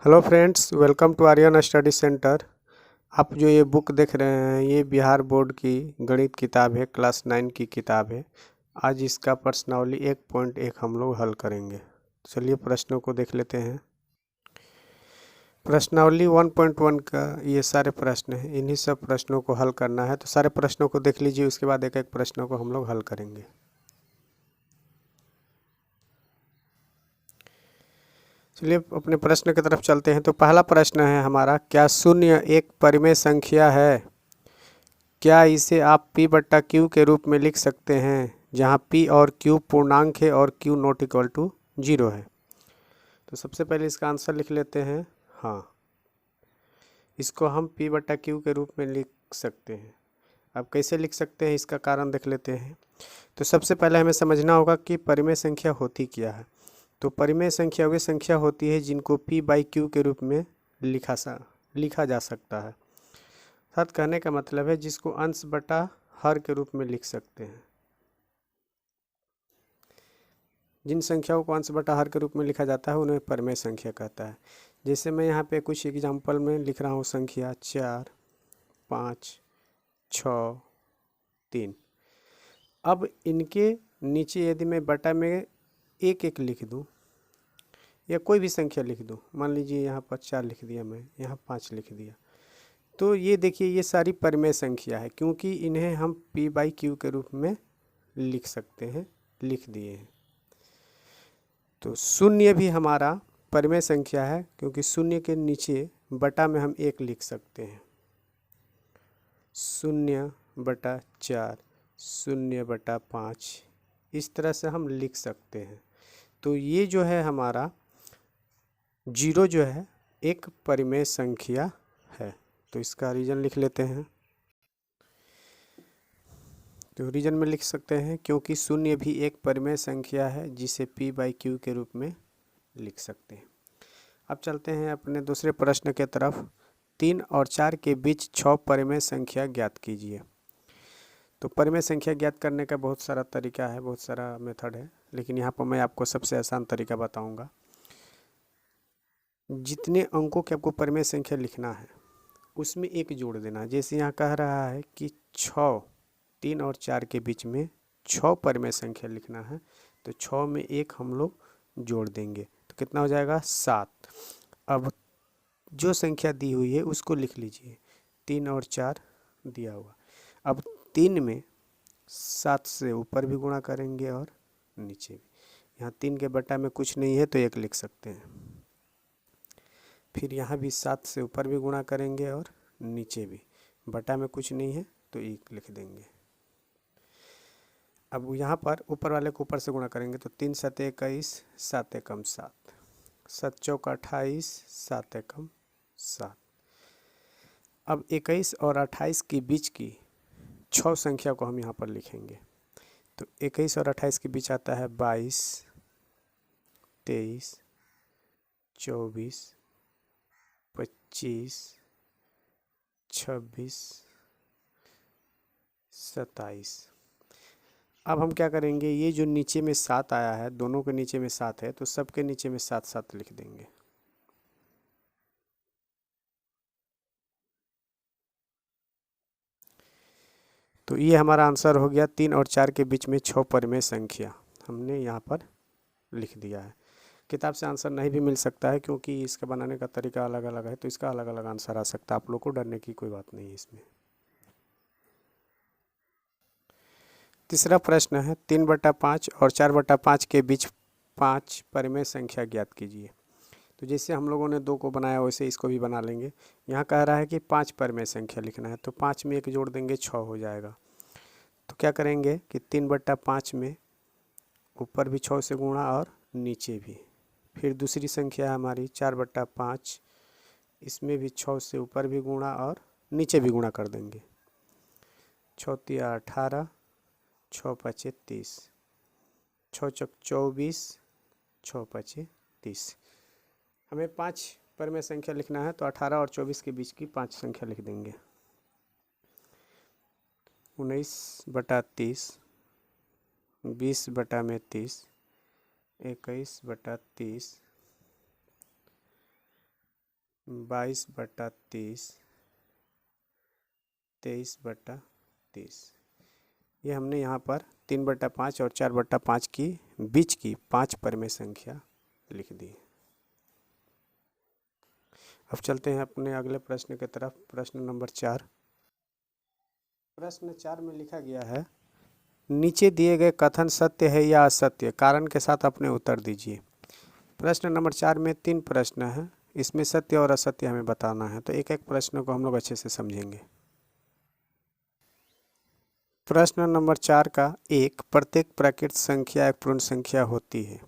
Hello friends, welcome to Aryan study centre. आप जो ये बुक देख रहे हैं ये बिहार बोर्ड की गणित किताब है, क्लास 9 की किताब है। आज इसका प्रश्नावली 1.1 हम लोग हल करेंगे। चलिए प्रश्नों को देख लेते हैं। प्रश्नावली 1.1 का ये सारे प्रश्न हैं, इन्हीं सब प्रश्नों को हल करना है। तो सारे प्रश्नों को देख लीजिए, उसके बाद एक एक प्रश्नों को हम लोग हल करेंगे। चलिए अपने प्रश्न की तरफ चलते हैं। तो पहला प्रश्न है हमारा, क्या शून्य एक परिमेय संख्या है? क्या इसे आप p बट्टा क्यू के रूप में लिख सकते हैं, जहां p और q पूर्णांक है और q नॉट इक्वल टू 0 है? तो सबसे पहले इसका आंसर लिख लेते हैं। हाँ, इसको हम p बट्टा क्यू के रूप में लिख सकते हैं। अब कैसे लिख सकते हैं इसका कारण देख लेते हैं। तो सबसे पहले हमें समझना होगा कि परिमेय संख्या होती क्या है। तो परिमेय संख्या वे संख्या होती है जिनको p बाई क्यू के रूप में लिखा जा सकता है। अर्थात कहने का मतलब है जिसको अंश बटा हर के रूप में लिख सकते हैं। जिन संख्याओं को अंश बटा हर के रूप में लिखा जाता है उन्हें परिमेय संख्या कहता है। जैसे मैं यहाँ पे कुछ एग्जांपल में लिख रहा हूँ, संख्या 4, 5, 6, 3। अब इनके नीचे यदि मैं बटा में एक एक लिख दूँ या कोई भी संख्या लिख दूँ, मान लीजिए यहाँ पर 4 लिख दिया, मैं यहाँ 5 लिख दिया, तो ये देखिए ये सारी परिमेय संख्या है, क्योंकि इन्हें हम p बाई क्यू के रूप में लिख सकते हैं, लिख दिए हैं। तो शून्य भी हमारा परिमेय संख्या है, क्योंकि शून्य के नीचे बटा में हम एक लिख सकते हैं। 0/4, 0/5, इस तरह से हम लिख सकते हैं। तो ये जो है हमारा 0 जो है एक परिमेय संख्या है। तो इसका रीजन लिख लेते हैं। तो रीजन में लिख सकते हैं क्योंकि शून्य भी एक परिमेय संख्या है जिसे p बाई क्यू के रूप में लिख सकते हैं। अब चलते हैं अपने दूसरे प्रश्न के तरफ। 3 और 4 के बीच 6 परिमेय संख्या ज्ञात कीजिए। तो परिमेय संख्या ज्ञात करने का बहुत सारा तरीका है, बहुत सारा मेथड है, लेकिन यहाँ पर मैं आपको सबसे आसान तरीका बताऊँगा। जितने अंकों के आपको परिमेय संख्या लिखना है उसमें एक जोड़ देना। जैसे यहाँ कह रहा है कि 3 और 4 के बीच में 6 परिमेय संख्या लिखना है, तो 6 में एक हम लोग जोड़ देंगे तो कितना हो जाएगा, 7। अब जो संख्या दी हुई है उसको लिख लीजिए, 3 और 4 दिया हुआ। अब 3 में 7 से ऊपर भी गुणा करेंगे और नीचे भी। यहाँ 3 के बटा में कुछ नहीं है तो 1 लिख सकते हैं। फिर यहाँ भी 7 से ऊपर भी गुणा करेंगे और नीचे भी, बटा में कुछ नहीं है तो 1 लिख देंगे। अब यहाँ पर ऊपर वाले को ऊपर से गुणा करेंगे तो 3 7 21, 7 एकम 7, 7 चौक 28, 7 एकम 7। अब 21 और 28 के बीच की 6 संख्या को हम यहाँ पर लिखेंगे। तो 21 और 28 के बीच आता है 22, 23, 24, 25, 26, 27। अब हम क्या करेंगे, ये जो नीचे में 7 आया है, दोनों के नीचे में 7 है, तो सबके नीचे में 7 7 लिख देंगे। तो ये हमारा आंसर हो गया। 3 और 4 के बीच में 6 परिमेय संख्या हमने यहाँ पर लिख दिया है। किताब से आंसर नहीं भी मिल सकता है क्योंकि इसका बनाने का तरीका अलग अलग है, तो इसका अलग अलग आंसर आ सकता है। आप लोग को डरने की कोई बात नहीं है इसमें। तीसरा प्रश्न है, 3/5 और 4/5 के बीच 5 परिमेय संख्या ज्ञात कीजिए। तो जैसे हम लोगों ने 2 को बनाया वैसे इसको भी बना लेंगे। यहाँ कह रहा है कि 5 परिमेय संख्या लिखना है, तो 5 में 1 जोड़ देंगे, 6 हो जाएगा। तो क्या करेंगे कि 3/5 में ऊपर भी 6 से गुणा और नीचे भी। फिर दूसरी संख्या है हमारी 4/5, इसमें भी 6 से ऊपर भी गुणा और नीचे भी गुणा कर देंगे। 6 तिया 18, 6 5 30, 6 चौक 24, 6 5 30। हमें 5 परिमेय संख्या लिखना है, तो 18 और 24 के बीच की 5 संख्या लिख देंगे। 19/30, 20/30, 21/30, 22/30, 23/30। ये हमने यहाँ पर 3/5 और 4/5 की बीच की 5 परिमेय संख्या लिख दी। अब चलते हैं अपने अगले प्रश्न की तरफ। प्रश्न नंबर 4। प्रश्न 4 में लिखा गया है, नीचे दिए गए कथन सत्य है या असत्य, कारण के साथ अपने उत्तर दीजिए। प्रश्न नंबर 4 में 3 प्रश्न हैं, इसमें सत्य और असत्य हमें बताना है, तो एक एक प्रश्न को हम लोग अच्छे से समझेंगे। प्रश्न नंबर 4 का 1, प्रत्येक प्राकृत संख्या एक पूर्ण संख्या होती है।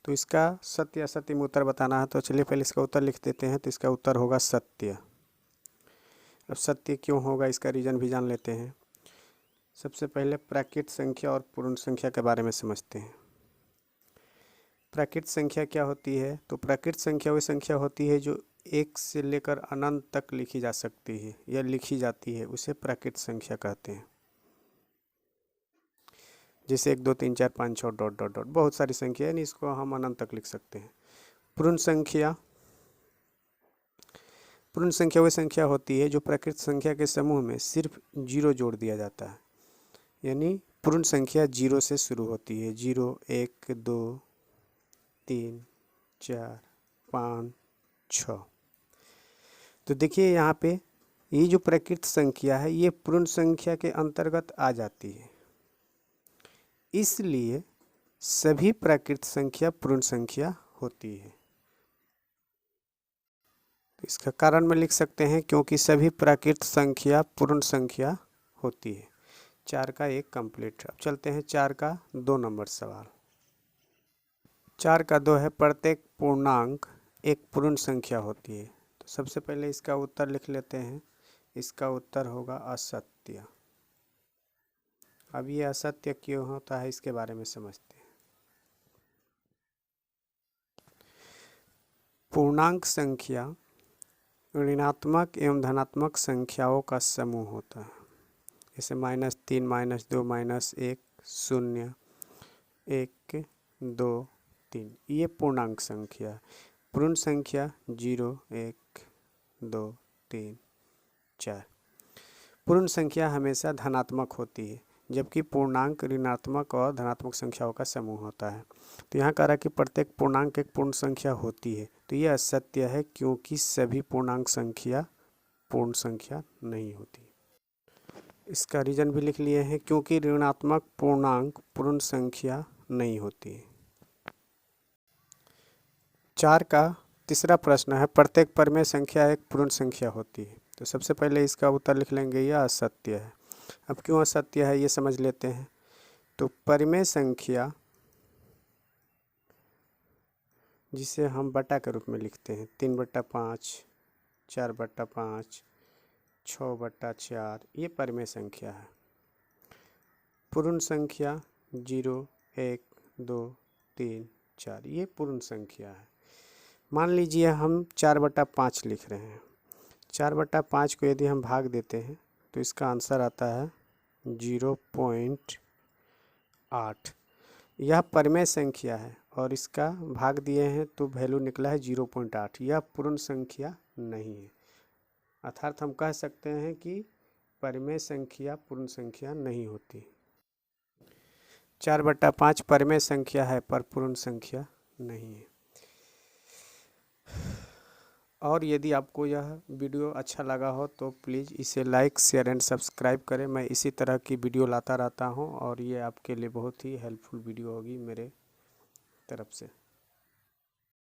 तो इसका सत्य असत्य में उत्तर बताना है, तो चलिए पहले इसका उत्तर लिख देते हैं। तो इसका उत्तर होगा सत्य। अब सत्य क्यों होगा, इसका रीज़न भी जान लेते हैं। सबसे पहले प्राकृत संख्या और पूर्ण संख्या के बारे में समझते हैं। प्राकृत संख्या क्या होती है? तो प्राकृत संख्या वही संख्या होती है जो 1 से लेकर अनंत तक लिखी जा सकती है या लिखी जाती है, उसे प्राकृत संख्या कहते हैं। जैसे 1 2 3 4 5 6 डॉट डॉट डॉट, बहुत सारी संख्या है, इसको हम अनंत तक लिख सकते हैं। पूर्ण संख्या वही संख्या होती है जो प्राकृत संख्या के समूह में सिर्फ 0 जोड़ दिया जाता है, यानी पूर्ण संख्या 0 से शुरू होती है। 0 1 2 3 4 5 6। तो देखिए यहाँ पे ये जो प्राकृत संख्या है ये पूर्ण संख्या के अंतर्गत आ जाती है, इसलिए सभी प्राकृत संख्या पूर्ण संख्या होती है। तो इसका कारण में लिख सकते हैं, क्योंकि सभी प्राकृत संख्या पूर्ण संख्या होती है। 4 का 1 कंप्लीट। अब चलते हैं 4 का 2 नंबर सवाल। 4 का 2 है, प्रत्येक पूर्णांक एक पूर्ण संख्या होती है। तो सबसे पहले इसका उत्तर लिख लेते हैं। इसका उत्तर होगा असत्य। अब ये असत्य क्यों होता है, इसके बारे में समझते हैं। पूर्णांक संख्या ऋणात्मक एवं धनात्मक संख्याओं का समूह होता है। जैसे -3 -2 -1 0 1 2 3, ये पूर्णांक संख्या है। पूर्ण संख्या 0 1 2 3 4। पूर्ण संख्या हमेशा धनात्मक होती है, जबकि पूर्णांक ऋणात्मक और धनात्मक संख्याओं का समूह होता है। तो यहाँ कह रहा है कि प्रत्येक पूर्णांक एक पूर्ण संख्या होती है, तो यह असत्य है, क्योंकि सभी पूर्णांक संख्या पूर्ण संख्या नहीं होती। इसका रीज़न भी लिख लिए हैं, क्योंकि ऋणात्मक पूर्णांक पूर्ण संख्या नहीं होती है। 4 का तीसरा प्रश्न है, प्रत्येक परिमेय संख्या एक पूर्ण संख्या होती है। तो सबसे पहले इसका उत्तर लिख लेंगे, यह असत्य है। अब क्यों असत्य है ये समझ लेते हैं। तो परिमेय संख्या जिसे हम बटा के रूप में लिखते हैं, 3/5 4/5 6/4, ये परिमेय संख्या है। पूर्ण संख्या 0 1 2 3 4, ये पूर्ण संख्या है। मान लीजिए हम 4/5 लिख रहे हैं। 4/5 को यदि हम भाग देते हैं तो इसका आंसर आता है 0.8। यह परिमेय संख्या है और इसका भाग दिए हैं तो वैल्यू निकला है 0.8। यह पूर्ण संख्या नहीं है, अर्थात हम कह सकते हैं कि परिमेय संख्या पूर्ण संख्या नहीं होती। 4/5 परिमेय संख्या है पर पूर्ण संख्या नहीं है। और यदि आपको यह वीडियो अच्छा लगा हो तो प्लीज़ इसे लाइक शेयर एंड सब्सक्राइब करें। मैं इसी तरह की वीडियो लाता रहता हूं और ये आपके लिए बहुत ही हेल्पफुल वीडियो होगी मेरे तरफ से।